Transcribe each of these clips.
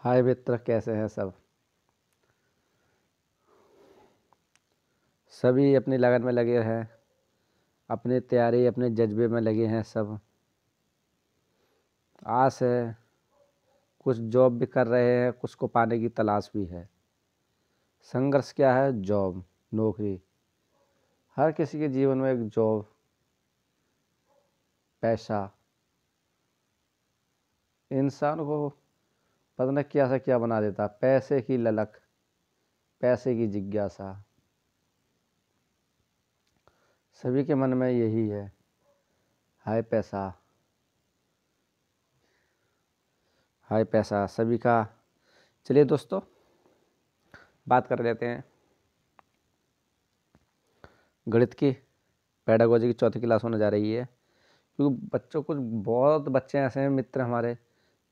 हाय मित्र, कैसे हैं सब। सभी अपनी लगन में लगे हैं, अपनी तैयारी अपने जज्बे में लगे हैं सब। आस है, कुछ जॉब भी कर रहे हैं, कुछ को पाने की तलाश भी है। संघर्ष क्या है? जॉब, नौकरी। हर किसी के जीवन में एक जॉब, पैसा इंसान को पता न क्या से क्या बना देता। पैसे की ललक, पैसे की जिज्ञासा, सभी के मन में यही है। हाय पैसा, हाय पैसा सभी का। चलिए दोस्तों, बात कर लेते हैं गणित की। पेडागोजी की चौथी क्लास होने जा रही है, क्योंकि बच्चों कुछ बहुत बच्चे ऐसे हैं मित्र हमारे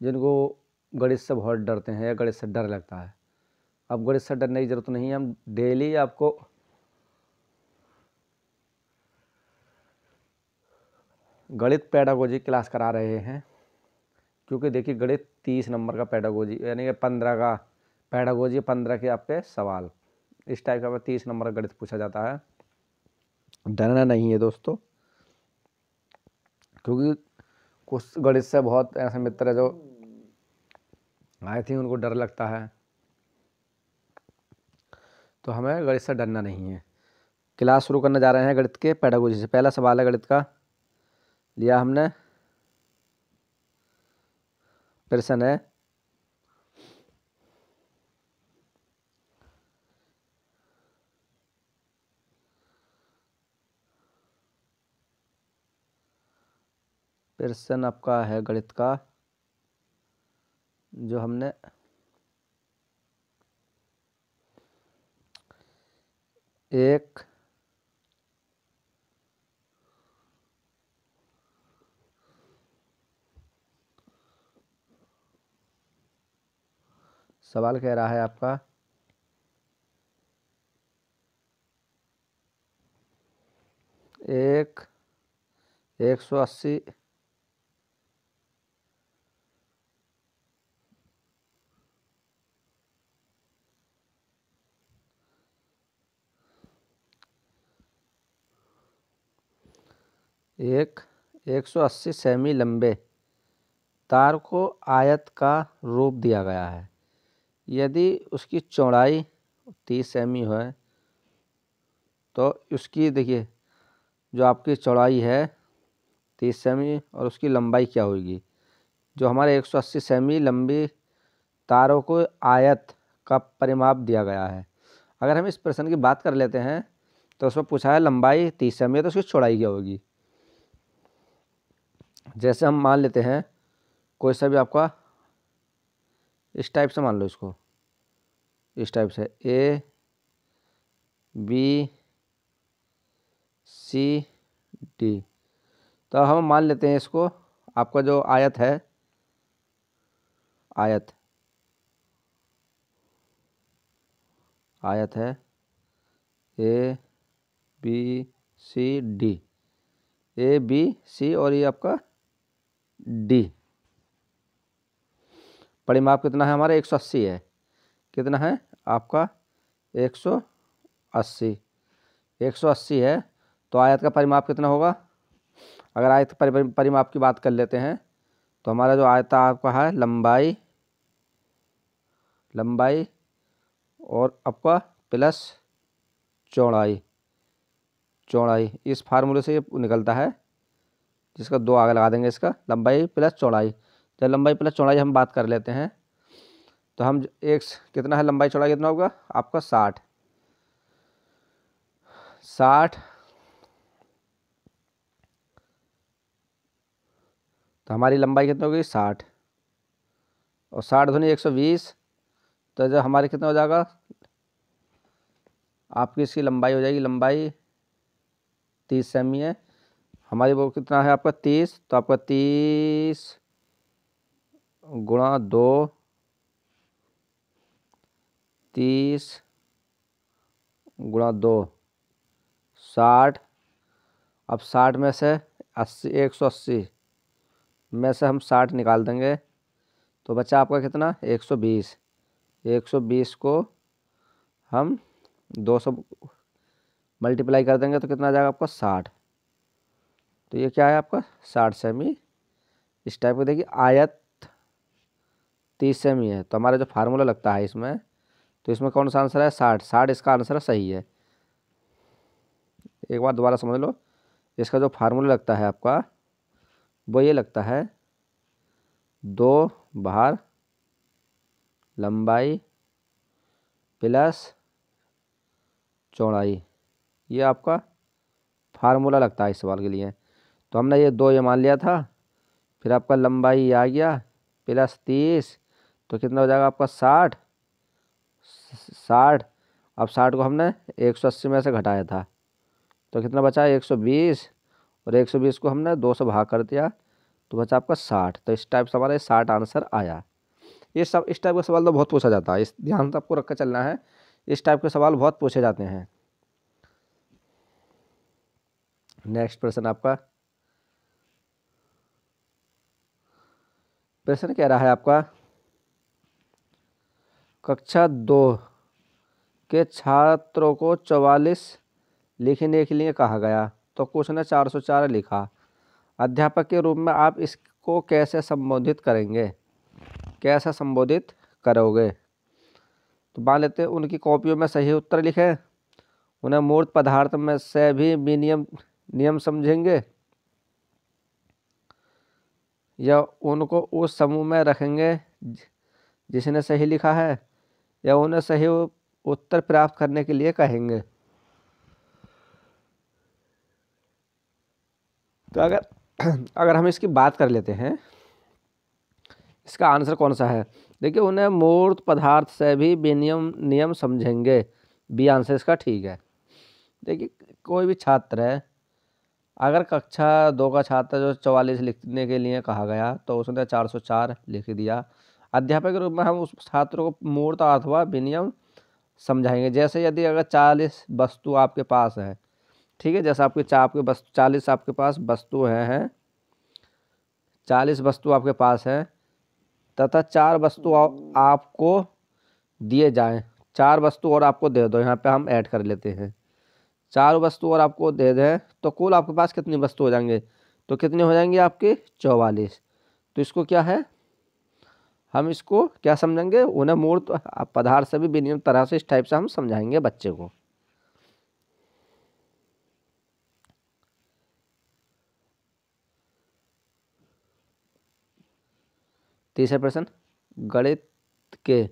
जिनको गणित से बहुत डरते हैं या गणित से डर लगता है। अब गणित से डरने की ज़रूरत नहीं है, हम डेली आपको गणित पेडागोजी क्लास करा रहे हैं। क्योंकि देखिए, गणित 30 नंबर का पेडागोजी, यानी कि 15 का पेडागोजी, 15 के आपके सवाल, इस टाइप का 30 नंबर का गणित पूछा जाता है। डरना नहीं है दोस्तों, क्योंकि कुछ गणित से बहुत ऐसे मित्र है जो आए थे, उनको डर लगता है। तो हमें गणित से डरना नहीं है। क्लास शुरू करने जा रहे हैं गणित के पेडागोजी से। पहला सवाल है गणित का, लिया हमने। प्रश्न है, प्रश्न आपका है गणित का जो हमने एक सवाल कह रहा है आपका, एक 180 एक 180 सेमी लंबे तार को आयत का रूप दिया गया है। यदि उसकी चौड़ाई 30 सेमी है तो उसकी देखिए, जो आपकी चौड़ाई है 30 सेमी और उसकी लंबाई क्या होगी। जो हमारे 180 सेमी लंबी तारों को आयत का परिमाप दिया गया है। अगर हम इस प्रश्न की बात कर लेते हैं तो उसमें पूछा है लंबाई 30 सेमी है तो उसकी चौड़ाई क्या होगी। जैसे हम मान लेते हैं कोई सा भी आपका, इस टाइप से मान लो इसको, इस टाइप से ए बी सी डी। तो हम मान लेते हैं इसको, आपका जो आयत है, आयत आयत है A B C D, A B C और ये आपका डी। परिमाप कितना है हमारा? 180 है। कितना है आपका? 180। 180 है तो आयत का परिमाप कितना होगा? अगर आयत परिमाप की बात कर लेते हैं तो हमारा जो आयत आपका है लंबाई, लंबाई और आपका प्लस चौड़ाई, चौड़ाई, इस फार्मूले से ये निकलता है, जिसका 2 आगे लगा देंगे, इसका लंबाई प्लस चौड़ाई। जब लंबाई प्लस चौड़ाई हम बात कर लेते हैं तो हम एक कितना है, लंबाई चौड़ाई कितना होगा आपका? 60। 60 तो हमारी लंबाई कितनी होगी? 60 और 60 दूनी 120, तो जब हमारी कितना हो जाएगा, आपकी इसकी लंबाई हो जाएगी, लंबाई 30 सेमी है हमारी, वो कितना है आपका? 30। तो आपका 30 गुणा 2, 30 गुणा 2, 60। अब 60 में से 80, 180 में से हम 60 निकाल देंगे तो बचा आपका कितना 120। 120 को हम 200 मल्टीप्लाई कर देंगे तो कितना आ जाएगा आपका 60। तो ये क्या है आपका 60 सेमी। इस टाइप को देखिए आयत 30 सेमी है, तो हमारा जो फार्मूला लगता है इसमें, तो इसमें कौन सा आंसर है 60। 60 इसका आंसर सही है। एक बार दोबारा समझ लो, इसका जो फार्मूला लगता है आपका वो ये लगता है 2 बार लंबाई प्लस चौड़ाई, ये आपका फार्मूला लगता है इस सवाल के लिए। तो हमने ये 2 ये मान लिया था, फिर आपका लंबाई आ गया प्लस 30, तो कितना हो जाएगा आपका 60। 60 अब 60 को हमने 180 में से घटाया था, तो कितना बचा 120, और 120 को हमने 2 से भाग कर दिया, तो बचा आपका 60। तो इस टाइप से हमारा 60 आंसर आया। ये सब इस टाइप का सवाल तो बहुत पूछा जाता है, इस ध्यान से आपको रख कर चलना है। इस टाइप के सवाल बहुत पूछे जाते हैं। नेक्स्ट प्रश्न आपका, प्रश्न कह रहा है आपका कक्षा 2 के छात्रों को 44 लिखने के लिए कहा गया, तो कुछ ने 404 लिखा। अध्यापक के रूप में आप इसको कैसे संबोधित करेंगे, कैसे संबोधित करोगे। तो मान लेते हैं उनकी कॉपियों में सही उत्तर लिखे, उन्हें मूर्त पदार्थ में से भी विनियम नियम समझेंगे, या उनको उस समूह में रखेंगे जिसने सही लिखा है, या उन्हें सही उत्तर प्राप्त करने के लिए कहेंगे। तो अगर हम इसकी बात कर लेते हैं, इसका आंसर कौन सा है। देखिए उन्हें मूर्त पदार्थ से भी विनियम नियम समझेंगे, बी आंसर इसका ठीक है। देखिए कोई भी छात्र है, अगर कक्षा 2 का छात्र जो 44 लिखने के लिए कहा गया तो उसने 404 लिख दिया, अध्यापक के रूप में हम उस छात्र को मूर्त अथवा विनियम समझाएंगे। जैसे यदि अगर 40 वस्तु आपके पास है, ठीक है, जैसे आपके वस्तु 40 आपके पास वस्तु हैं 40 वस्तु आपके पास है, तथा 4 वस्तु आपको दिए जाएं, 4 वस्तु और आपको दे दो, यहाँ पे हम ऐड कर लेते हैं 4 वस्तु और आपको दे दें, तो कुल आपके पास कितनी वस्तु हो जाएंगे, तो कितने हो जाएंगे आपके 44। तो इसको क्या है, हम इसको क्या समझेंगे, उन्हें मूर्त पदार्थ से भी विनियम तरह से इस टाइप से हम समझाएंगे बच्चे को। तीसरा प्रश्न, गणित के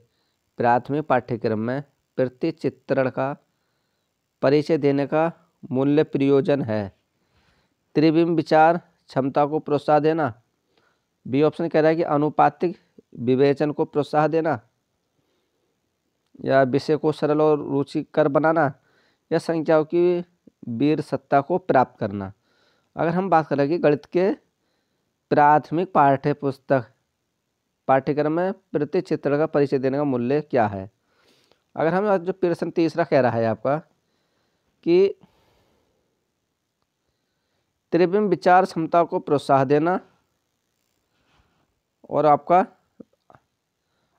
प्राथमिक पाठ्यक्रम में प्रतिचित्रण का परिचय देने का मूल्य प्रयोजन है। त्रिविम विचार क्षमता को प्रोत्साहन देना, बी ऑप्शन कह रहा है कि अनुपातिक विवेचन को प्रोत्साहन देना, या विषय को सरल और रुचिकर बनाना, या संख्याओं की वीर सत्ता को प्राप्त करना। अगर हम बात करें कि गणित के प्राथमिक पाठ्यक्रम में प्रतिचित्रण का परिचय देने का मूल्य क्या है। अगर हम जो प्रश्न तीसरा कह रहा है आपका कि त्रिविम विचार क्षमता को प्रोत्साहन देना और आपका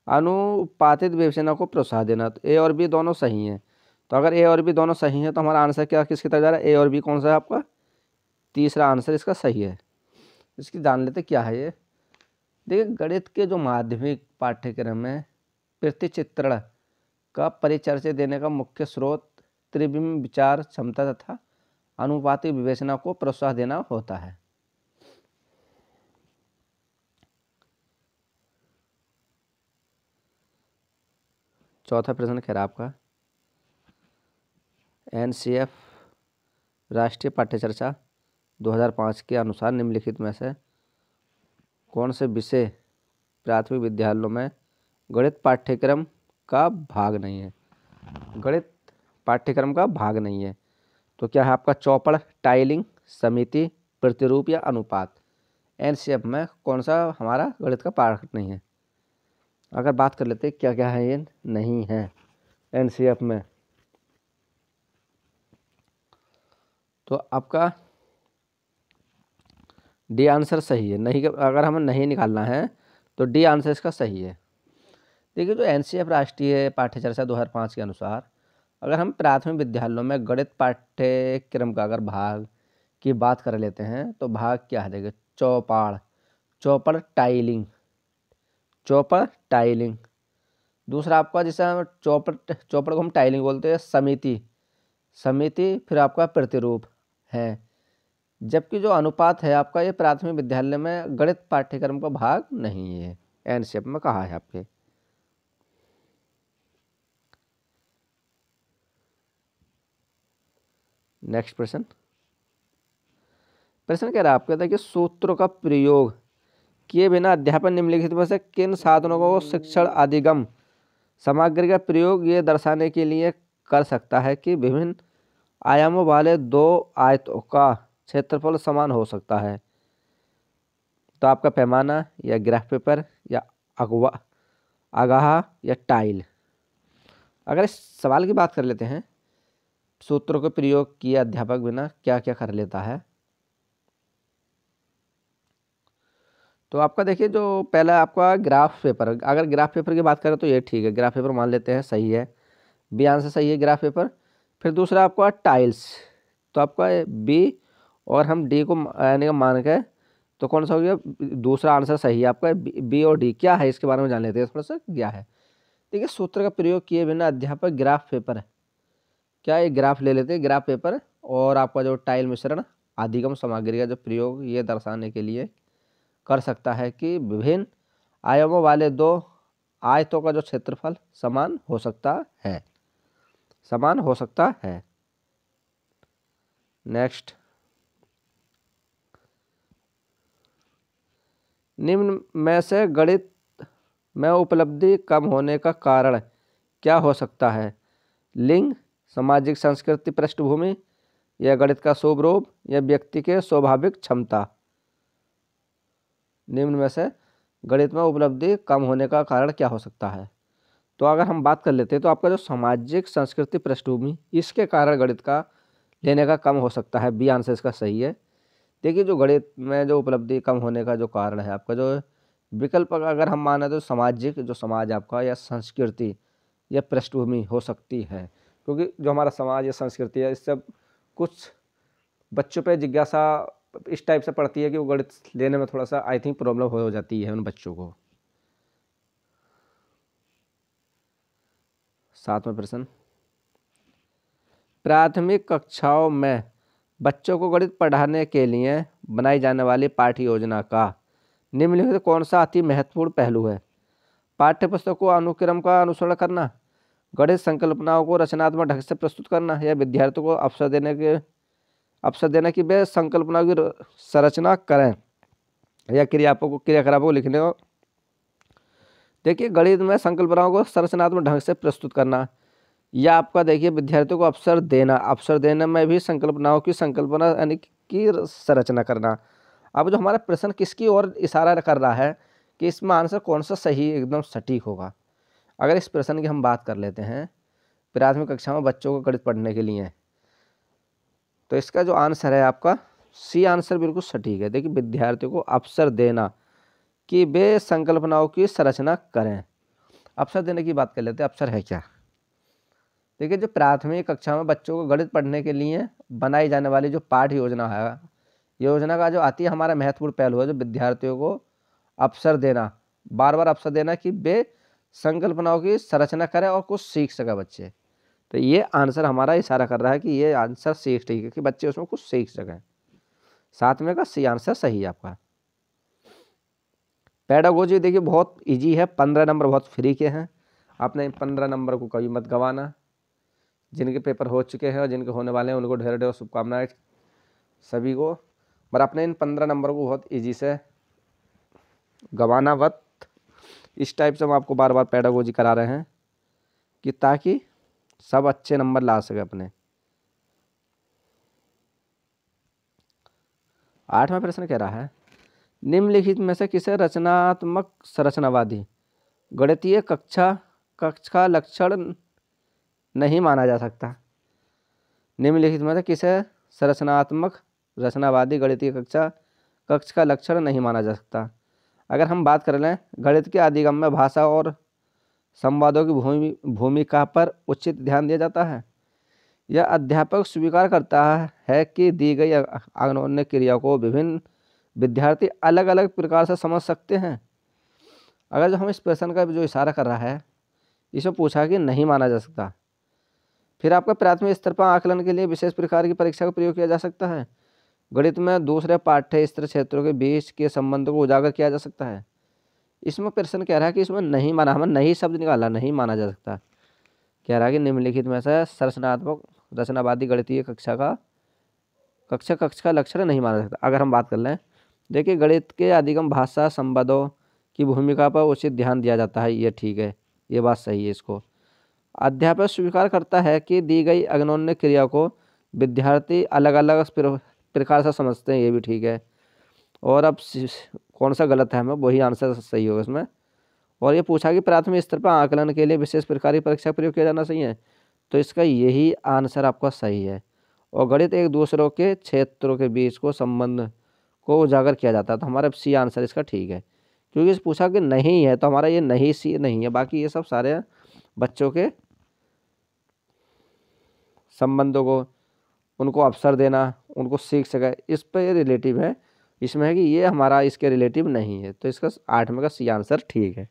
अनुपातिक विवेचना को प्रोत्साहन देना, तो ए और बी दोनों सही हैं। तो अगर ए और बी दोनों सही हैं तो हमारा आंसर क्या किसकी तरफ जा रहा है, ए और बी कौन सा है आपका, तीसरा आंसर इसका सही है। इसकी जान लेते क्या है ये। देखिए गणित के जो माध्यमिक पाठ्यक्रम में प्रतिचित्रण का परिचय देने का मुख्य स्रोत त्रिविम विचार क्षमता तथा अनुपातिक विवेचना को प्रोत्साहन देना होता है। चौथा प्रश्न कह रहा है आपका एनसीएफ राष्ट्रीय पाठ्यचर्या 2005 के अनुसार निम्नलिखित में से कौन से विषय प्राथमिक विद्यालयों में गणित पाठ्यक्रम का भाग नहीं है। गणित पाठ्यक्रम का भाग नहीं है तो क्या है आपका चौपड़, टाइलिंग, समिति, प्रतिरूप या अनुपात। एनसीएफ में कौन सा हमारा गणित का पाठ नहीं है। अगर बात कर लेते क्या क्या है ये नहीं है एनसीएफ में, तो आपका डी आंसर सही है। नहीं, अगर हमें नहीं निकालना है तो डी आंसर इसका सही है। देखिए, जो एनसीएफ राष्ट्रीय पाठ्यचर्या 2005 के अनुसार अगर हम प्राथमिक विद्यालयों में गणित पाठ्यक्रम का अगर भाग की बात कर लेते हैं तो भाग क्या है? देखिए, चौपड़ टाइलिंग। दूसरा आपका, जिसे हम चौपड़ को हम टाइलिंग बोलते हैं, समिति, फिर आपका प्रतिरूप है। जबकि जो अनुपात है आपका, ये प्राथमिक विद्यालय में गणित पाठ्यक्रम का भाग नहीं है, एनसीएफ में कहा है आपके। नेक्स्ट प्रश्न कह रहा है आपका, देखिए, सूत्रों का प्रयोग किए बिना अध्यापन निम्नलिखित में से किन साधनों को शिक्षण अधिगम सामग्री का प्रयोग ये दर्शाने के लिए कर सकता है कि विभिन्न आयामों वाले दो आयतों का क्षेत्रफल समान हो सकता है? तो आपका पैमाना या ग्राफ पेपर या आगाहा या टाइल। अगर इस सवाल की बात कर लेते हैं, सूत्रों के प्रयोग किए अध्यापक बिना क्या क्या कर लेता है, तो आपका देखिए, जो पहला आपका ग्राफ पेपर, अगर ग्राफ पेपर की बात करें तो ये ठीक है, ग्राफ पेपर मान लेते हैं, सही है, बी आंसर सही है ग्राफ पेपर। फिर दूसरा आपका टाइल्स, तो आपका बी और हम डी को यानी मान के, तो कौन सा हो गया? दूसरा आंसर सही है आपका, बी और डी। क्या है इसके बारे में जान लेते हैं थोड़ा सा, क्या है? देखिए, सूत्र का प्रयोग किए बिना अध्यापक ग्राफ पेपर, क्या ये ग्राफ ले लेते हैं, ग्राफ पेपर, और आपका जो टाइल मिश्रण अधिगम सामग्री का जो प्रयोग ये दर्शाने के लिए कर सकता है कि विभिन्न आयामों वाले दो आयतों का जो क्षेत्रफल समान हो सकता है। नेक्स्ट, निम्न में से गणित में उपलब्धि कम होने का कारण क्या हो सकता है? लिंग, सामाजिक संस्कृति पृष्ठभूमि, या गणित का शुभ रूप, या व्यक्ति के स्वाभाविक क्षमता। निम्न में से गणित में उपलब्धि कम होने का कारण क्या हो सकता है? तो अगर हम बात कर लेते हैं तो आपका जो सामाजिक संस्कृति पृष्ठभूमि, इसके कारण गणित का लेने का कम हो सकता है, बी आंसर इसका सही है। देखिए, जो गणित में जो उपलब्धि कम होने का जो कारण है आपका, जो विकल्प अगर हम माने तो सामाजिक, जो समाज आपका, या संस्कृति या पृष्ठभूमि हो सकती है, क्योंकि जो हमारा समाज या संस्कृति है, इससे कुछ बच्चों पे जिज्ञासा इस टाइप से पड़ती है कि वो गणित लेने में थोड़ा सा आई थिंक प्रॉब्लम हो जाती है उन बच्चों को। 7वां प्रश्न, प्राथमिक कक्षाओं में बच्चों को गणित पढ़ाने के लिए बनाई जाने वाली पाठ्य योजना का निम्नलिखित कौन सा अति महत्वपूर्ण पहलू है? पाठ्य पुस्तकों अनुक्रम का अनुसरण करना, गणित संकल्पनाओं को रचनात्मक ढंग से प्रस्तुत करना, या विद्यार्थियों को अवसर देना कि वे संकल्पनाओं की संरचना करें, या क्रियाकलापों को लिखने को। देखिए, गणित में संकल्पनाओं को संरचनात्मक ढंग से प्रस्तुत करना, या आपका देखिए विद्यार्थियों को अवसर देने में भी संकल्पनाओं की संकल्पना यानी की संरचना करना। अब जो हमारा प्रश्न किसकी ओर इशारा कर रहा है कि इसमें आंसर कौन सा सही एकदम सटीक होगा? अगर इस प्रश्न की हम बात कर लेते हैं, प्राथमिक कक्षा में बच्चों को गणित पढ़ने के लिए, तो इसका जो आंसर है आपका सी आंसर बिल्कुल सटीक है। देखिए, विद्यार्थियों को अवसर देना कि वे संकल्पनाओं की संरचना करें। अवसर देने की बात कर लेते हैं, अवसर है क्या? देखिए, जो प्राथमिक कक्षा में बच्चों को गणित पढ़ने के लिए बनाई जाने वाली जो पाठ्य योजना है, योजना का जो आती है हमारा महत्वपूर्ण पहलू है, जो विद्यार्थियों को अवसर देना, बार बार अवसर देना कि वे संकल्पनाओं की संरचना करें और कुछ सीख सके बच्चे। तो ये आंसर हमारा इशारा कर रहा है कि ये आंसर सीख ठीक है, कि बच्चे उसमें कुछ सीख सकें। 7वें का सी आंसर सही है आपका। पेडागोजी देखिए बहुत इजी है, 15 नंबर बहुत फ्री के हैं। आपने 15 नंबर को कभी मत गंवाना। जिनके पेपर हो चुके हैं और जिनके होने वाले हैं उनको ढेर ढेर शुभकामनाएं सभी को, पर अपने इन 15 नंबर को बहुत इजी से गंवाना मत। इस टाइप से हम आपको बार बार पेडागोजी करा रहे हैं कि ताकि सब अच्छे नंबर ला सके अपने। 8वां प्रश्न कह रहा है, निम्नलिखित में से किसे रचनात्मक संरचनावादी गणितीय कक्षा का लक्षण नहीं माना जा सकता? निम्नलिखित में से किसे रचनात्मक रचनावादी गणितीय कक्ष का लक्षण नहीं माना जा सकता? अगर हम बात कर लें गणित के अधिगम में भाषा और संवादों की भूमिका पर उचित ध्यान दिया जाता है। यह अध्यापक स्वीकार करता है कि दी गई अग्नोन्य क्रिया को विभिन्न विद्यार्थी अलग अलग प्रकार से समझ सकते हैं। अगर जो हम इस प्रश्न का जो इशारा कर रहा है, इसमें पूछा कि नहीं माना जा सकता। फिर आपका प्राथमिक स्तर पर आकलन के लिए विशेष प्रकार की परीक्षा का प्रयोग किया जा सकता है। गणित में दूसरे पाठ्य स्तर क्षेत्रों के बीच के संबंध को उजागर किया जा सकता है। इसमें प्रश्न कह रहा है कि इसमें नहीं माना, हमें नहीं शब्द निकाला, नहीं माना जा सकता। कह रहा है कि निम्नलिखित में से संरचनात्मक रचनावादी गणितीय कक्ष का लक्षण नहीं माना जा सकता। अगर हम बात कर लें, देखिए गणित के अधिगम भाषा संवादों की भूमिका पर उचित ध्यान दिया जाता है, ये ठीक है, ये बात सही है। इसको अध्यापक स्वीकार करता है कि दी गई अग्नोन्य क्रिया को विद्यार्थी अलग अलग प्रकार से समझते हैं, ये भी ठीक है। और अब कौन सा गलत है, हमें वही आंसर सही होगा इसमें। और ये पूछा कि प्राथमिक स्तर पर आकलन के लिए विशेष प्रकार की परीक्षा प्रयोग किया जाना चाहिए, तो इसका यही आंसर आपका सही है। और गणित एक दूसरों के क्षेत्रों के बीच को संबंध को उजागर किया जाता है, तो हमारा सी आंसर इसका ठीक है। क्योंकि इस पूछा कि नहीं है, तो हमारा ये नहीं सी नहीं है, बाकी ये सब सारे बच्चों के संबंधों को उनको अवसर देना, उनको सीख सके, इस पर ये रिलेटिव है। इसमें है कि ये हमारा इसके रिलेटिव नहीं है, तो इसका 8 का सी आंसर ठीक है।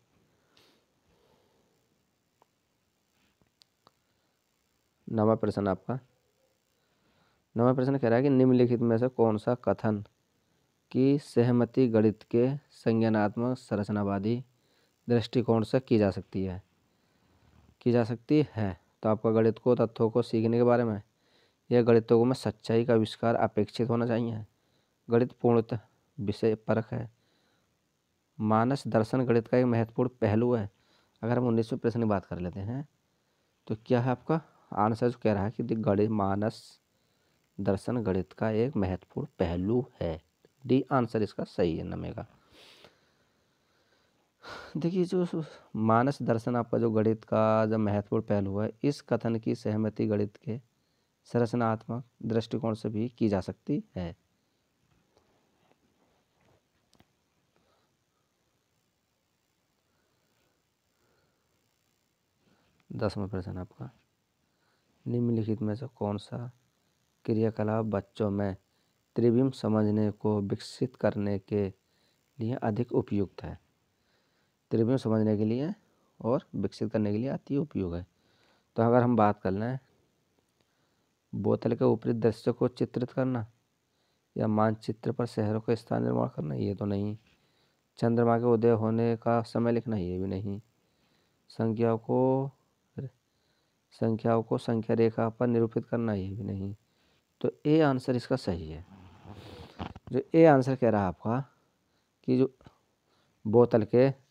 9वां प्रश्न आपका 9वां प्रश्न कह रहा है कि निम्नलिखित में से कौन सा कथन की सहमति गणित के संज्ञानात्मक संरचनावादी दृष्टिकोण से की जा सकती है। तो आपका गणित को तथ्यों को सीखने के बारे में, यह गणितों में सच्चाई का आविष्कार अपेक्षित होना चाहिए, गणित पूर्णतः विषय परक है, मानस दर्शन गणित का एक महत्वपूर्ण पहलू है। अगर हम 19वें प्रश्न की बात कर लेते हैं, तो क्या है आपका आंसर जो कह रहा है कि गणित मानस दर्शन गणित का एक महत्वपूर्ण पहलू है। डी आंसर इसका सही है 9वें का। देखिए जो मानस दर्शन आपका जो गणित का जो महत्वपूर्ण पहलू है, इस कथन की सहमति गणित के संरचनात्मक दृष्टिकोण से भी की जा सकती है। 10वां प्रश्न आपका निम्नलिखित में से कौन सा क्रियाकलाप बच्चों में त्रिविम समझने को विकसित करने के लिए अधिक उपयुक्त है। त्रिविम समझने के लिए और विकसित करने के लिए अति उपयोग है। तो अगर हम बात कर लें, बोतल के ऊपरी दृश्य को चित्रित करना या मानचित्र पर शहरों का स्थान निर्माण करना, ये तो नहीं। चंद्रमा के उदय होने का समय लिखना, ये भी नहीं। संख्याओं को संख्या रेखा पर निरूपित करना, ये भी नहीं। तो ए आंसर इसका सही है। जो ए आंसर कह रहा है आपका कि जो बोतल के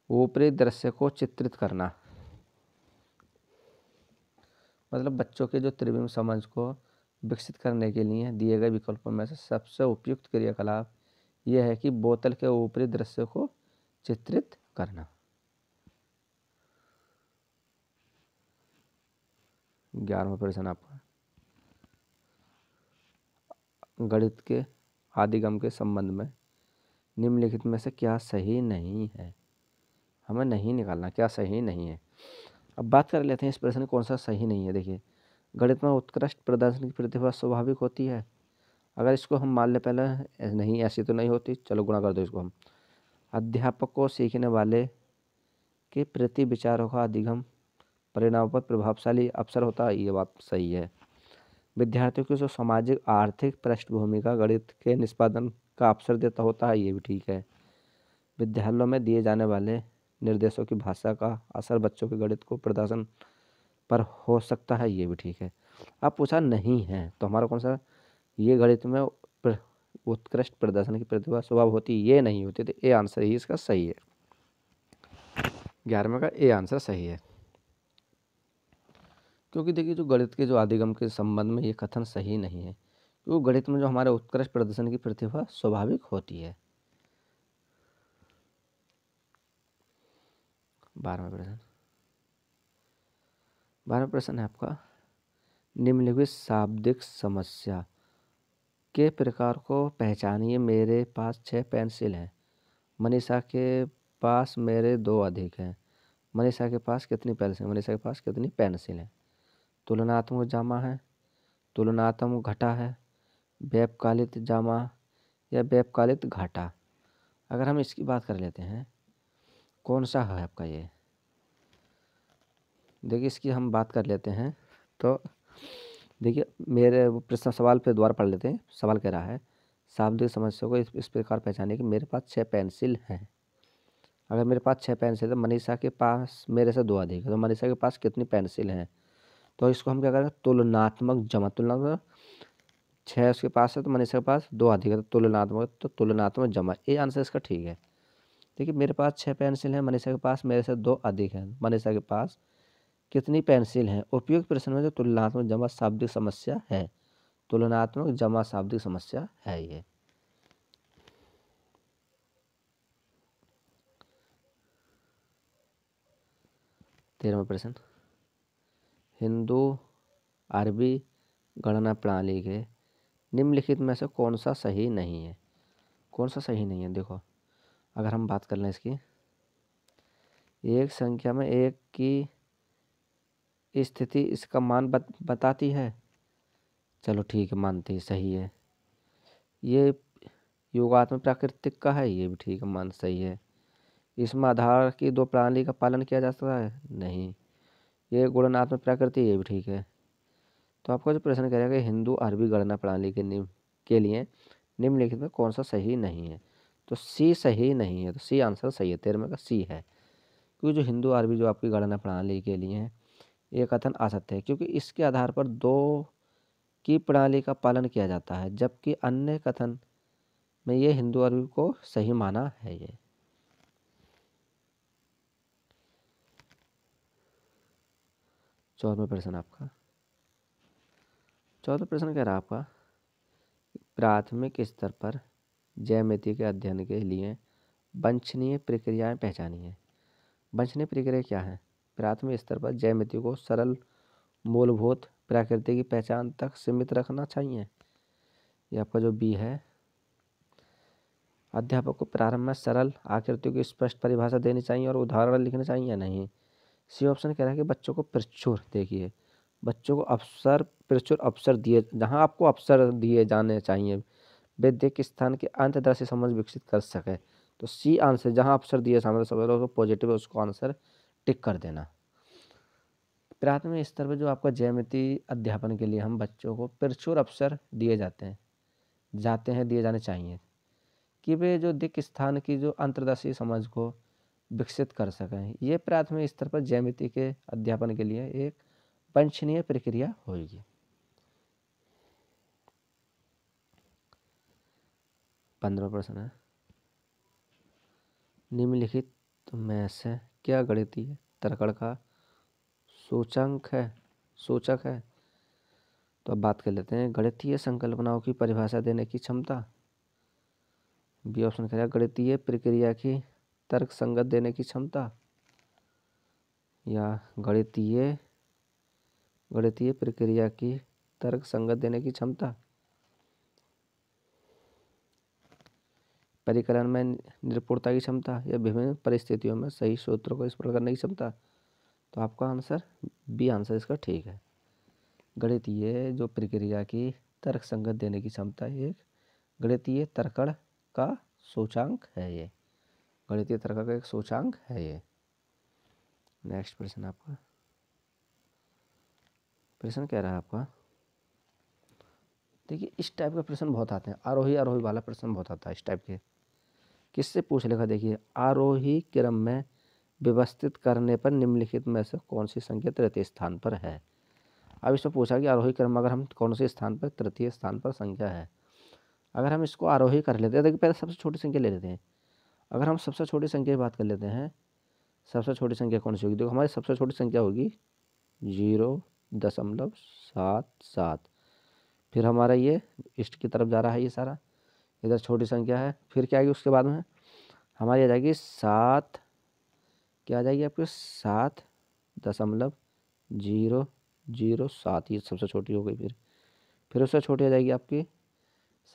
ऊपरी दृश्य को चित्रित करना, मतलब बच्चों के जो त्रिविम समझ को विकसित करने के लिए दिए गए विकल्पों में से सबसे उपयुक्त क्रियाकलाप यह है कि बोतल के ऊपरी दृश्य को चित्रित करना। 11वां प्रश्न आपका गणित के आदिगम के संबंध में निम्नलिखित में से क्या सही नहीं है। हमें नहीं निकालना क्या सही नहीं है। अब बात कर लेते हैं इस प्रश्न कौन सा सही नहीं है। देखिए गणित में उत्कृष्ट प्रदर्शन की प्रतिभा स्वाभाविक होती है। अगर इसको हम मान ले पहले, नहीं ऐसी तो नहीं होती, चलो गुणा कर दो इसको हम। अध्यापक को सीखने वाले के प्रति विचारों का अधिगम परिणामों पर प्रभावशाली अवसर होता है, ये बात सही है। विद्यार्थियों की जो सामाजिक आर्थिक पृष्ठभूमि का गणित के निष्पादन का अवसर देता होता है, ये भी ठीक है। विद्यालयों में दिए जाने वाले निर्देशों की भाषा का असर बच्चों के गणित को प्रदर्शन पर हो सकता है, ये भी ठीक है। अब पूछा नहीं है, तो हमारा कौन सा, ये गणित में उत्कृष्ट प्रदर्शन की प्रतिभा स्वभाव होती, ये नहीं होती, तो ए आंसर ही इसका सही है। 11वें का ए आंसर सही है। क्योंकि देखिए जो गणित के जो आदिगम के संबंध में ये कथन सही नहीं है, क्योंकि गणित में जो हमारे उत्कृष्ट प्रदर्शन की प्रतिभा स्वाभाविक होती है। 12वां प्रश्न है आपका निम्नलिखित शाब्दिक समस्या के प्रकार को पहचानिए। मेरे पास 6 पेंसिल हैं, मनीषा के पास मेरे 2 अधिक हैं। मनीषा के पास कितनी पेंसिल, मनीषा के पास कितनी पेंसिल हैं। तुलनात्मक जामा है, तुलनात्मक घटा है, व्यवकलित जामा या व्यवकलित घाटा। अगर हम इसकी बात कर लेते हैं, कौन सा है आपका ये, देखिए इसकी हम बात कर लेते हैं। तो देखिए मेरे प्रश्न सवाल पे दोबारा पढ़ लेते हैं। सवाल कह रहा है शाब्दिक समस्या को इस प्रकार पहचाने कि मेरे पास 6 पेंसिल हैं। अगर मेरे पास 6 पेंसिल है, मनीषा के पास मेरे से 2 अधिक है, तो मनीषा के पास कितनी पेंसिल हैं। तो इसको हम क्या करेंगे, तुलनात्मक जमा। तुलनात्मक 6 उसके पास है तो मनीषा के पास 2 अधिक है, तो तुलनात्मक जमा, ये आंसर इसका ठीक है। देखिए मेरे पास 6 पेंसिल हैं, मनीषा के पास मेरे से 2 अधिक हैं। मनीषा के पास कितनी पेंसिल हैं। उपयुक्त प्रश्न में जो तुलनात्मक जमा शाब्दिक समस्या है, तुलनात्मक जमा शाब्दिक समस्या है ये। तेरहवां प्रश्न, हिंदू अरबी गणना प्रणाली के निम्नलिखित में से कौन सा सही नहीं है। कौन सा सही नहीं है, देखो अगर हम बात कर लें इसकी, एक संख्या में एक की स्थिति इसका मान बताती है। चलो ठीक है, मानते ही सही है। ये योगात्मक प्राकृतिक का है, ये भी ठीक है, मान सही है। इसमें आधार की 2 प्रणाली का पालन किया जा सकता है, नहीं। ये गुणनात्मक प्रकृति, ये भी ठीक है। तो आपका जो प्रश्न करेगा हिंदू अरबी गणना प्रणाली के लिए निम्नलिखित में कौन सा सही नहीं है, तो सी सही नहीं है। तो सी आंसर सही है, 13 का सी है। क्योंकि जो हिंदू अरबी जो आपकी गणना प्रणाली के लिए है, ये कथन असत्य है, क्योंकि इसके आधार पर 2 की प्रणाली का पालन किया जाता है, जबकि अन्य कथन में ये हिंदू अरबी को सही माना है ये। चौदहवां प्रश्न आपका, चौथा प्रश्न कह रहा है आपका प्राथमिक स्तर पर ज्यामिति के अध्ययन के लिए वांछनीय प्रक्रियाएं पहचानिए। वांछनीय प्रक्रिया क्या है, प्राथमिक स्तर पर ज्यामिति को सरल मूलभूत प्रकृति की पहचान तक सीमित रखना चाहिए। ये आपका जो बी है, अध्यापक को प्रारंभ में सरल आकृतियों की स्पष्ट परिभाषा देनी चाहिए और उदाहरण लिखने चाहिए या नहीं। सी ऑप्शन कह रहा है कि बच्चों को प्रचुर, देखिए बच्चों को प्रचुर अवसर दिए, जहाँ आपको अवसर दिए जाने चाहिए विद्यक स्थान के अंतर्दृष्टि समझ विकसित कर सके। तो सी आंसर, जहाँ अवसर दिए सामने समझ लो पॉजिटिव है, उसको आंसर टिक कर देना। प्राथमिक स्तर पर जो आपका ज्यामिति अध्यापन के लिए हम बच्चों को प्रचुर अवसर दिए दिए जाने चाहिए कि वे जो दिक् स्थान की जो अंतर्दृष्टि समझ को विकसित कर सकें। ये प्राथमिक स्तर पर ज्यामिति के अध्यापन के लिए एक वांछनीय प्रक्रिया होगी। 15वां प्रश्न है, निम्नलिखित में से क्या गणितीय तर्कण का सूचक है। तो अब बात कर लेते हैं, गणितीय संकल्पनाओं की परिभाषा देने की क्षमता। बी ऑप्शन करेगा गणितीय प्रक्रिया की तर्क संगत देने की क्षमता, या गणितीय प्रक्रिया की तर्क संगत देने की क्षमता, परिकलन में निपुणता की क्षमता, या विभिन्न परिस्थितियों में सही सूत्रों को स्पष्ट करने की क्षमता। तो आपका आंसर बी आंसर इसका ठीक है। गणितीय जो प्रक्रिया की तर्क संगत देने की क्षमता एक गणितीय तर्कण का सूचांक है ये। गणितीय तर्क का एक सूचांक है ये। नेक्स्ट प्रश्न आपका, प्रश्न क्या रहा आपका, देखिए इस टाइप के प्रश्न बहुत आते हैं, आरोही वाला प्रश्न बहुत आता है इस टाइप के। किससे पूछ लेगा, देखिए आरोही क्रम में व्यवस्थित करने पर निम्नलिखित में से कौन सी संख्या तृतीय स्थान पर है। अब इसमें पूछा कि आरोही क्रम अगर हम कौन से स्थान पर तृतीय स्थान पर संख्या है। अगर हम इसको आरोही कर लेते हैं, देखिए पहले सबसे छोटी संख्या ले लेते हैं। अगर हम सबसे छोटी संख्या की बात कर लेते हैं, सबसे छोटी संख्या कौन सी होगी, देखो हमारी सबसे छोटी संख्या होगी 0.77। फिर हमारा ये ईस्ट की तरफ जा रहा है, ये सारा इधर छोटी संख्या है। फिर क्या आएगी उसके बाद में, हमारी आ जाएगी 7, क्या आ जाएगी आपकी 7.007, ये सबसे छोटी हो गई। फिर उससे छोटी आ जाएगी आपकी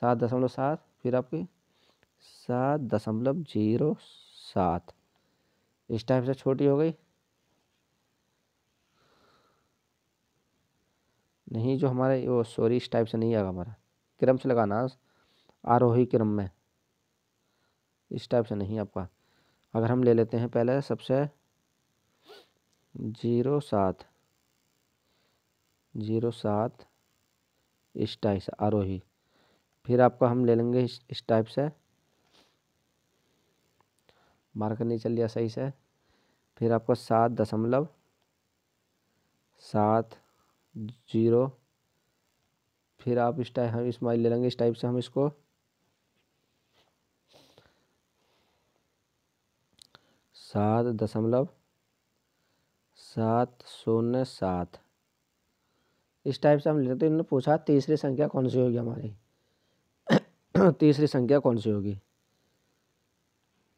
7.7, फिर आपकी 7.07 इस टाइप से छोटी हो गई। नहीं, जो हमारे वो सॉरी इस टाइप से नहीं आएगा हमारा, क्रम से लगाना, आरोही क्रम में, इस टाइप से नहीं आपका। अगर हम ले लेते हैं पहले सबसे 0.7 इस टाइप से आरोही, फिर आपका हम ले लेंगे इस टाइप से, मार्कर नहीं चल लिया सही से, फिर आपका 7.70, फिर आप इस टाइप, हम स्माइल ले लेंगे इस टाइप से, हम इसको 7.707 इस टाइप से हम लेते। इन्होंने पूछा तीसरी संख्या कौन सी होगी हमारी तीसरी संख्या कौन सी होगी।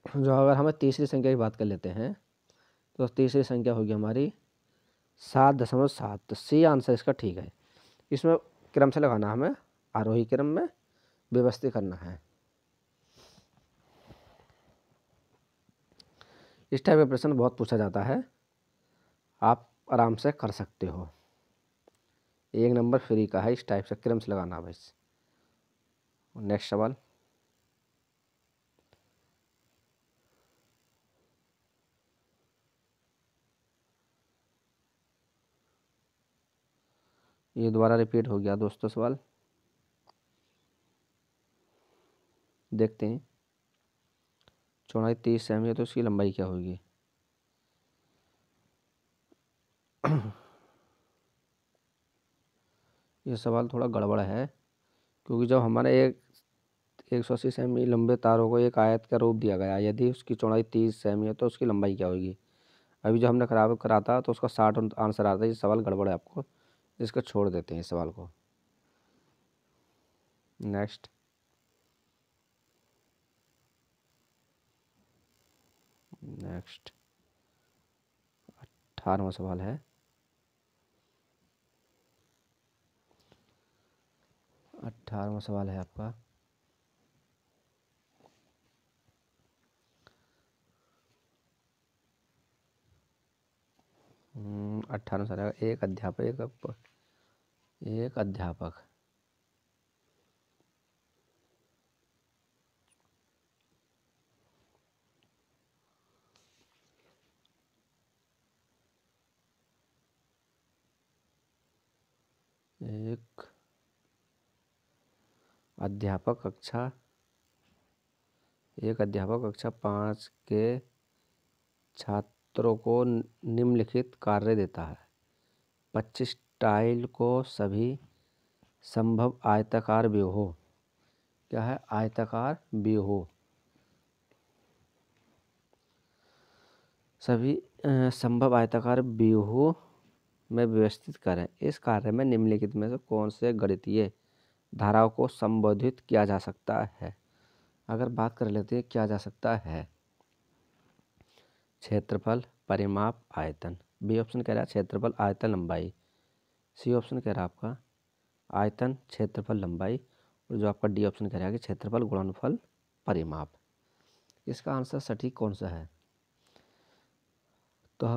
जो अगर हमें तीसरी संख्या की बात कर लेते हैं तो तीसरी संख्या होगी हमारी 7.7। तो सी आंसर इसका ठीक है। इसमें क्रम से लगाना, हमें आरोही क्रम में व्यवस्थित करना है। इस टाइप का प्रश्न बहुत पूछा जाता है, आप आराम से कर सकते हो। 1 नंबर फ्री का है, इस टाइप से क्रम से लगाना बस। नेक्स्ट सवाल, ये दोबारा रिपीट हो गया दोस्तों सवाल, देखते हैं। चौड़ाई 30 सेमी है तो उसकी लंबाई क्या होगी। ये सवाल थोड़ा गड़बड़ है, क्योंकि जब हमारे 180 सेमी लंबे तारों को एक आयत का रूप दिया गया, यदि उसकी चौड़ाई 30 सेमी है तो उसकी लंबाई क्या होगी। अभी जो हमने खराब करा था तो उसका 60 आंसर आता है। ये सवाल गड़बड़ है, आपको इसको छोड़ देते हैं इस सवाल को। नेक्स्ट, नेक्स्ट 18वां सवाल है। 18वां सवाल है आपका, अट्ठारह सवाल है। एक अध्यापक एक अध्यापक एक अध्यापक कक्षा 5 के छात्रों को निम्नलिखित कार्य देता है। 25 टाइल को सभी संभव आयताकार व्यूहों, क्या है आयताकार व्यूहों, सभी संभव आयताकार व्यूहों में व्यवस्थित करें। इस कार्य में निम्नलिखित में से कौन से गणितीय धाराओं को संबोधित किया जा सकता है। अगर बात कर लेते हैं किया जा सकता है, क्षेत्रफल, परिमाप, आयतन। बी ऑप्शन कह रहा है क्षेत्रफल, आयतन, लंबाई। सी ऑप्शन कह रहा है आपका आयतन, क्षेत्रफल, लंबाई। और जो आपका डी ऑप्शन कह रहा है कि क्षेत्रफल, गुणनफल, परिमाप। इसका आंसर सटीक कौन सा है। तो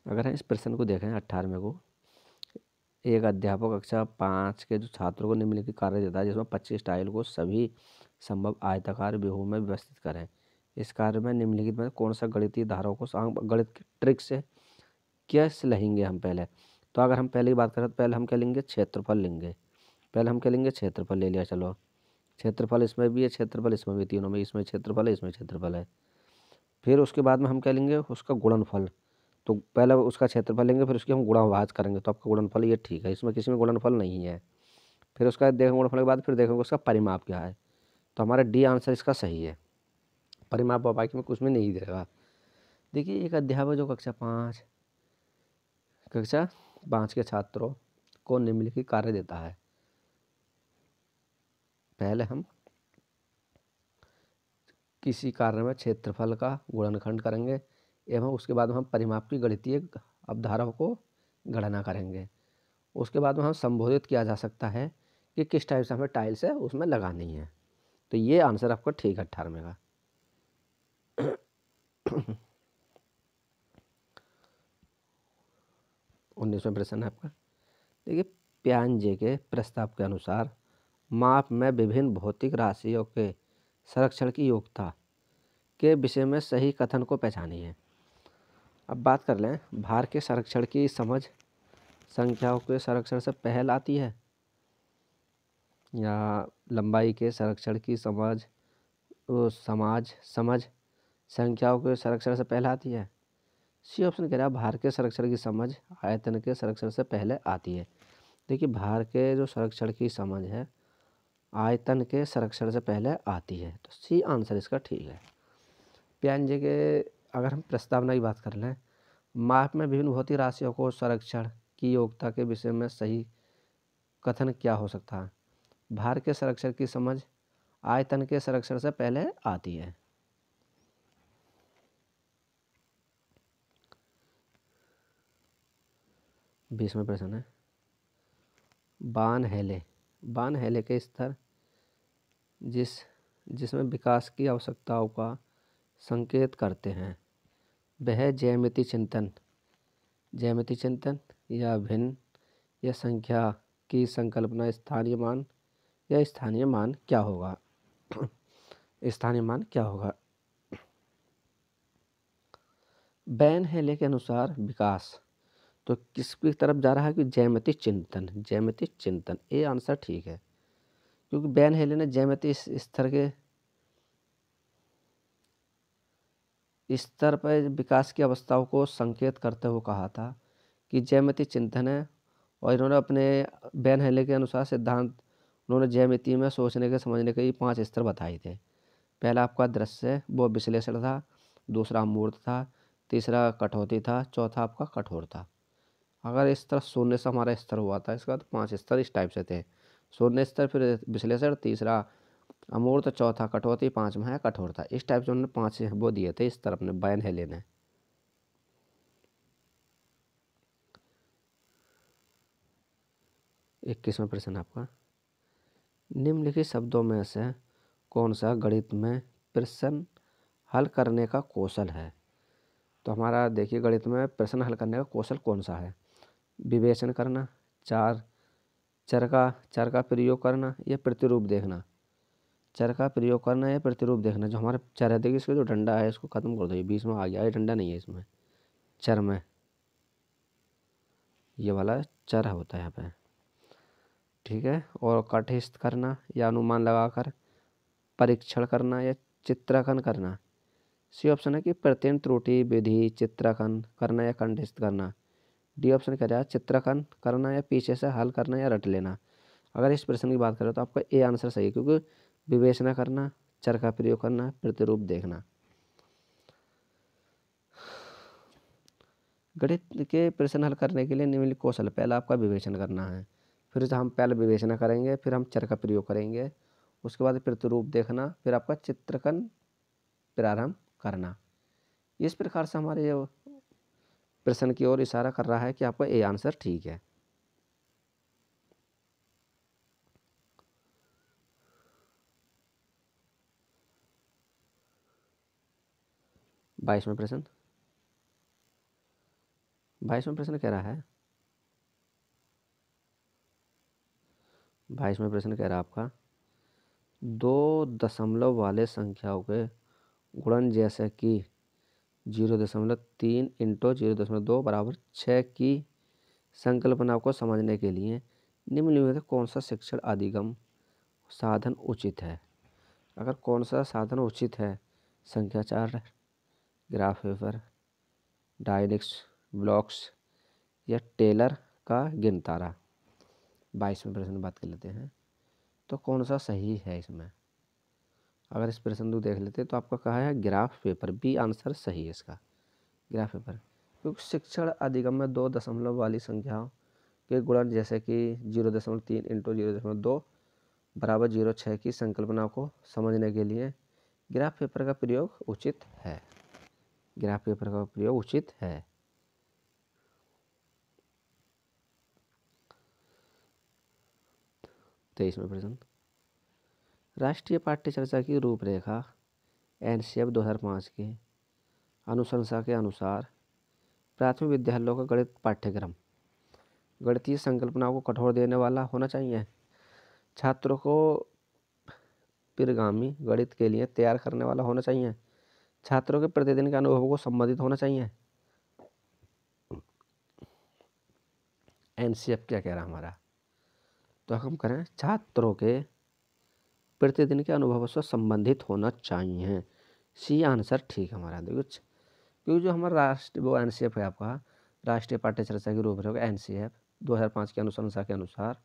अगर हम इस प्रश्न को देखें 18वें को, एक अध्यापक कक्षा 5 के जो छात्रों को निम्नलिखित कार्य देता है जिसमें 25 टाइल को सभी संभव आयताकार व्यूहों में व्यवस्थित करें। इस कार्य में निम्नलिखित में कौन सा गणितीय धाराओं को गणित की ट्रिक से कैसे लेंगे हम पहले। तो अगर हम पहले की बात करें तो पहले हम क्या लेंगे, क्षेत्रफल लेंगे। पहले हम क्या लेंगे, क्षेत्रफल ले लिया। चलो, क्षेत्रफल इसमें भी है, क्षेत्रफल इसमें भी, तीनों में, इसमें क्षेत्रफल है, इसमें क्षेत्रफल है। फिर उसके बाद में हम क्या लेंगे, उसका गुणनफल। तो पहले उसका क्षेत्रफल लेंगे, फिर उसकी हम गुणाभाज करेंगे, तो आपका गुणनफल ये ठीक है, इसमें किसी में गुणनफल नहीं है। फिर उसका देखेंगे गुणनफल के बाद, फिर देखेंगे उसका परिमाप क्या है। तो हमारा डी आंसर इसका सही है। परिमाप बाकी में कुछ में नहीं देगा। देखिए, एक अध्यापक जो कक्षा 5 के छात्रों को निम्नलिखित कार्य देता है। पहले हम किसी कार्य में क्षेत्रफल का गुणनखंड करेंगे एवं उसके बाद में हम परिमाप की गणितीय अवधारणाओं को गणना करेंगे। उसके बाद में हम संबोधित किया जा सकता है कि किस टाइप से हमें टाइल्स है उसमें लगानी है। तो ये आंसर आपका ठीक है 18वें का। 19वें प्रश्न है आपका। देखिए, पियाजे के प्रस्ताव के अनुसार माप में विभिन्न भौतिक राशियों के संरक्षण की योग्यता के विषय में सही कथन को पहचानिए। अब बात कर लें, भार के संरक्षण की समझ संख्याओं के संरक्षण से पहल आती है, या लंबाई के संरक्षण की समझ समझ संख्याओं के संरक्षण से पहले आती है। सी ऑप्शन कह रहा है भार के संरक्षण की समझ आयतन के संरक्षण से पहले आती है। देखिए, भार के जो संरक्षण की समझ है आयतन के संरक्षण से पहले आती है, तो सी आंसर इसका ठीक है। पियाजे के अगर हम प्रस्तावना की बात कर लें, माप में विभिन्न भौतिक राशियों को संरक्षण की योग्यता के विषय में सही कथन क्या हो सकता है? भार के संरक्षण की समझ आयतन के संरक्षण से पहले आती है। 20वां प्रश्न है, बान हेले के स्तर जिसमें विकास की आवश्यकताओं का संकेत करते हैं, वह ज्यामिति चिंतन या भिन्न या संख्या की संकल्पना स्थानीय मान क्या होगा? स्थानीय मान क्या होगा? बैन हेले के अनुसार विकास तो किसकी तरफ जा रहा है कि ज्यामिति चिंतन। ये आंसर ठीक है, क्योंकि बैन हेले ने ज्यामिति स्तर पर विकास की अवस्थाओं को संकेत करते हुए कहा था कि ज्यामिति चिंतन है। और इन्होंने अपने बैन हेले के अनुसार सिद्धांत उन्होंने ज्यामिति में सोचने के समझने के 5 स्तर बताए थे। पहला आपका दृश्य वो विश्लेषण था, दूसरा अमूर्त था, तीसरा कठौती था, चौथा आपका कठोर था। अगर इस तरह शून्य से हमारा स्तर हुआ था इसका, तो 5 स्तर इस टाइप से थे। शून्य स्तर, फिर विश्लेषण, तीसरा अमूर्त, चौथा कठौती, 5वां है कठोरता। इस टाइप से उन्होंने 5 वो दिए थे इस तरह अपने बैन हेले ने। इक्कीसवां प्रश्न आपका, निम्नलिखित शब्दों में से कौन सा गणित में प्रश्न हल करने का कौशल है? तो हमारा देखिए, गणित में प्रश्न हल करने का कौशल कौन सा है? विवेचन करना, चर का प्रयोग करना, या प्रतिरूप देखना। चर का प्रयोग करना या प्रतिरूप देखना। जो हमारे चर है, देखिए इसका जो डंडा है इसको खत्म कर दो, ये बीच में आ गया, ये डंडा नहीं है इसमें, चर में ये वाला चर होता है यहाँ पे, ठीक है। और कटस्थ करना या अनुमान लगाकर परीक्षण करना या चित्रांकन करना। सी ऑप्शन है कि प्रत्ययन त्रुटि विधि चित्रांकन करना या कंठस्थ करना। डी ऑप्शन कह रहा है चित्रांकन करना या पीछे से हल करना या रट लेना। अगर इस प्रश्न की बात करें तो आपका ए आंसर सही है, क्योंकि विवेचना करना, चर का प्रयोग करना, प्रतिरूप देखना। गणित के प्रश्न हल करने के लिए निम्नलिखित कौशल, पहला आपका विवेचन करना है, फिर हम पहले विवेचना करेंगे, फिर हम चर का प्रयोग करेंगे, उसके बाद प्रतिरूप देखना, फिर आपका चित्रकन प्रारंभ करना। इस प्रकार से हमारे ये प्रश्न की ओर इशारा कर रहा है कि आपका ए आंसर ठीक है। बाईसवां प्रश्न कह रहा है, 22वां प्रश्न कह रहा है आपका, 2 दशमलव वाले संख्याओं के गुणन जैसे कि 0.3 इंटू 0.2 बराबर 6 की संकल्पना को समझने के लिए निम्नलिखित में कौन सा शिक्षण अधिगम साधन उचित है? अगर कौन सा साधन उचित है? संख्या चार, ग्राफ पेपर, डायनेक्स ब्लॉक्स, या टेलर का गिनतारा। 22वें प्रश्न की बात कर लेते हैं, तो कौन सा सही है इसमें? अगर इस प्रश्न को देख लेते हैं तो आपका कहा है ग्राफ पेपर, बी आंसर सही है इसका, ग्राफ पेपर। क्योंकि शिक्षण अधिगम में 2 दशमलव वाली संख्याओं के गुणन जैसे कि 0.3 इंटू 0.2 बराबर 0.6 की संकल्पना को समझने के लिए ग्राफ पेपर का प्रयोग उचित है। ग्राफ पेपर का प्रयोग उचित है। 23वां प्रश्न, राष्ट्रीय पाठ्य चर्चा की रूपरेखा एनसीएफ 2005 के अनुशंसा के अनुसार प्राथमिक विद्यालयों का गणित पाठ्यक्रम गणितीय संकल्पनाओं को कठोर देने वाला होना चाहिए, छात्रों को पिरगामी गणित के लिए तैयार करने वाला होना चाहिए, छात्रों के प्रतिदिन के अनुभवों को संबंधित होना चाहिए। एनसीएफ क्या कह रहा है हमारा, तो हम करें छात्रों के प्रतिदिन के अनुभवों से संबंधित होना चाहिए। सी आंसर ठीक है हमारा। देखो क्योंकि जो हमारा वो एनसीएफ है आपका राष्ट्रीय पाठ्य चर्चा के रूपरेखा एनसीएफ 2005 की अनुशंसा के अनुसार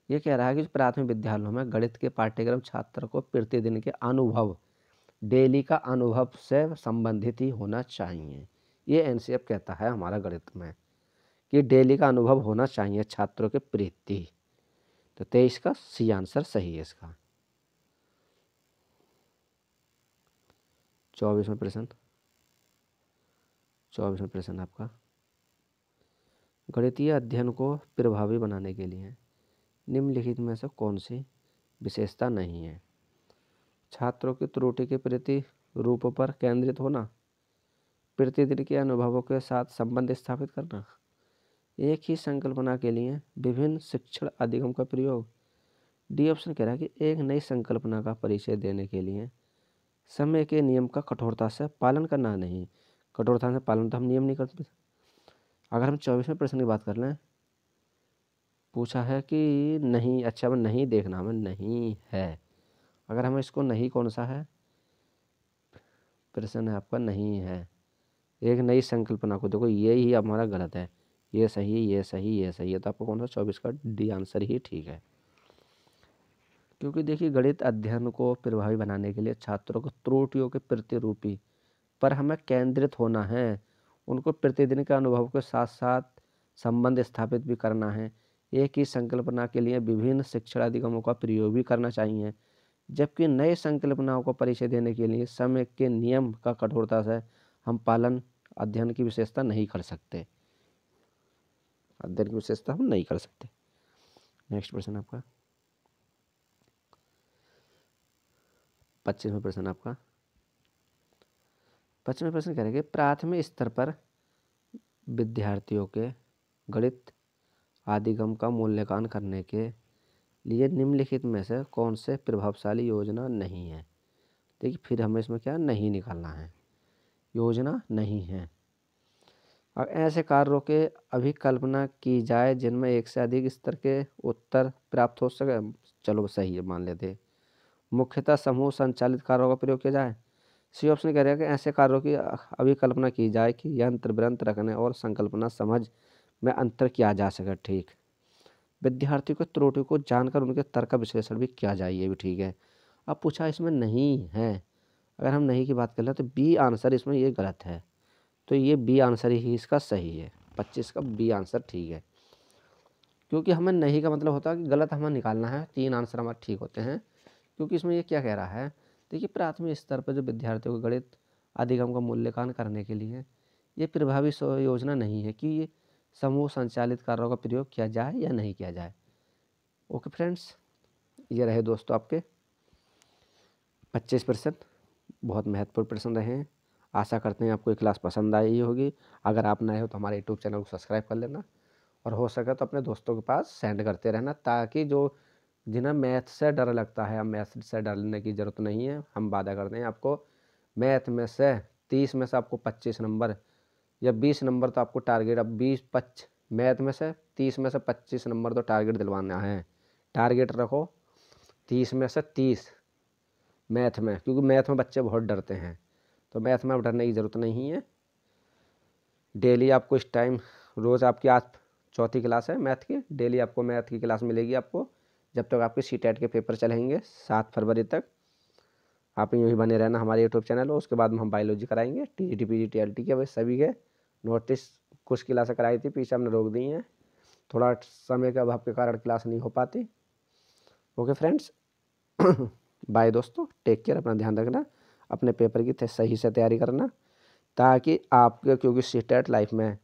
ये कह रहा है कि प्राथमिक विद्यालयों में गणित के पाठ्यक्रम छात्र को प्रतिदिन के अनुभव डेली का अनुभव से संबंधित ही होना चाहिए। ये एनसीएफ कहता है हमारा गणित में कि डेली का अनुभव होना चाहिए छात्रों के प्रति। तो 23 का सी आंसर सही है इसका। 24वां प्रश्न आपका, गणितीय अध्ययन को प्रभावी बनाने के लिए निम्नलिखित में से कौन सी विशेषता नहीं है? छात्रों की त्रुटि के प्रति रूप पर केंद्रित होना, प्रतिदिन के अनुभवों के साथ संबंध स्थापित करना, एक ही संकल्पना के लिए विभिन्न शिक्षण अधिगम का प्रयोग। डी ऑप्शन कह रहा है कि एक नई संकल्पना का परिचय देने के लिए समय के नियम का कठोरता से पालन करना नहीं। कठोरता से पालन तो हम नियम नहीं करते। अगर हम 24वें प्रश्न की बात कर लें, पूछा है कि नहीं, अच्छा हमें नहीं देखना, हमें नहीं है। अगर हमें इसको नहीं कौन सा है प्रश्न है आपका, नहीं है एक नई संकल्पना को, देखो ये ही हमारा गलत है, ये सही है, ये सही, ये सही है। तो आपको कौन सा 24 का डी आंसर ही ठीक है। क्योंकि देखिए गणित अध्ययन को प्रभावी बनाने के लिए छात्रों को त्रुटियों के प्रतिरूपी पर हमें केंद्रित होना है, उनको प्रतिदिन के अनुभव के साथ साथ संबंध स्थापित भी करना है, एक ही संकल्पना के लिए विभिन्न शिक्षण अधिगमों का प्रयोग भी करना चाहिए, जबकि नए संकल्पनाओं को परिचय देने के लिए समय के नियम का कठोरता से हम पालन अध्ययन की विशेषता नहीं कर सकते। अध्ययन की विशेषता हम नहीं कर सकते। नेक्स्ट प्रश्न आपका 25वां प्रश्न आपका 25वां प्रश्न कह रहे हैं कि प्राथमिक स्तर पर विद्यार्थियों के गणित अधिगम का मूल्यांकन करने के लिए निम्नलिखित में से कौन से प्रभावशाली योजना नहीं है? देखिए फिर हमें इसमें क्या नहीं निकालना है, योजना नहीं है। और ऐसे कार्यों के अभिकल्पना की जाए जिनमें एक से अधिक स्तर के उत्तर प्राप्त हो सके। चलो सही है, मान लेते। मुख्यतः समूह संचालित कार्यों का प्रयोग किया जाए। सी ऑप्शन कह रहा है कि ऐसे कार्यों की अभिकल्पना की जाए कि यंत्र वृंत रखने और संकल्पना समझ में अंतर किया जा सके। ठीक। विद्यार्थियों के त्रुटि को जानकर उनके तर्क का विश्लेषण भी किया जाए, ये भी ठीक है। अब पूछा इसमें नहीं है, अगर हम नहीं की बात कर ले तो बी आंसर इसमें ये गलत है, तो ये बी आंसर ही इसका सही है। 25 का बी आंसर ठीक है, क्योंकि हमें नहीं का मतलब होता है कि गलत हमें निकालना है, 3 आंसर हमारे ठीक होते हैं। क्योंकि इसमें ये क्या कह रहा है, देखिए प्राथमिक स्तर पर जो विद्यार्थियों को गणित अधिगम का मूल्यांकन करने के लिए ये प्रभावी योजना नहीं है कि ये समूह संचालित कार्यों का प्रयोग किया जाए या नहीं किया जाए। ओके फ्रेंड्स, ये रहे दोस्तों आपके 25 प्रश्न, बहुत महत्वपूर्ण प्रश्न रहे हैं। आशा करते हैं आपको ये क्लास पसंद आई होगी। अगर आप नए हो तो हमारे यूट्यूब चैनल को सब्सक्राइब कर लेना, और हो सके तो अपने दोस्तों के पास सेंड करते रहना, ताकि जो जिन्हें मैथ से डर लगता है, हम मैथ से डरने की ज़रूरत नहीं है। हम वादा करते हैं आपको मैथ में से 30 में से आपको 25 नंबर या 20 नंबर तो आपको टारगेट, अब 20-25 मैथ में से 30 में से 25 नंबर तो टारगेट दिलवाना है। टारगेट रखो 30 में से 30 मैथ में, क्योंकि मैथ में बच्चे बहुत डरते हैं, तो मैथ में अब डरने की ज़रूरत नहीं है। डेली आपको इस टाइम, रोज़ आपकी आज 4थी क्लास है मैथ की, डेली आपको मैथ की क्लास मिलेगी आपको, जब तक आपके सीटेट के पेपर चलेंगे 7 फरवरी तक। आप यूँ ही बने रहना हमारे यूट्यूब चैनल हो। उसके बाद में हम बायोलॉजी कराएंगे, टीजीटी पीजीटी एलटी के, वैसे सभी के नोटिस कुछ क्लासें कराई थी, पीछे हमने रोक दी हैं, थोड़ा समय के अभाव के कारण क्लास नहीं हो पाती। ओके फ्रेंड्स, बाय दोस्तों, टेक केयर, अपना ध्यान रखना, अपने पेपर की सही से तैयारी करना, ताकि आपके, क्योंकि सीटेट लाइफ में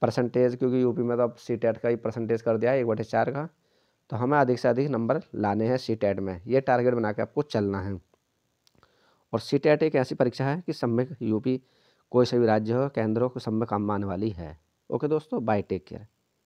परसेंटेज, क्योंकि यूपी में तो अब सीटेट का ही परसेंटेज कर दिया है 1/4 का, तो हमें अधिक से अधिक नंबर लाने हैं सीटेट में, ये टारगेट बना के आपको चलना है। और सीटेट एक ऐसी परीक्षा है कि सब में यूपी कोई से भी राज्य हो, केंद्र हो, सब में काम आने वाली है। ओके दोस्तों, बाय, टेक केयर।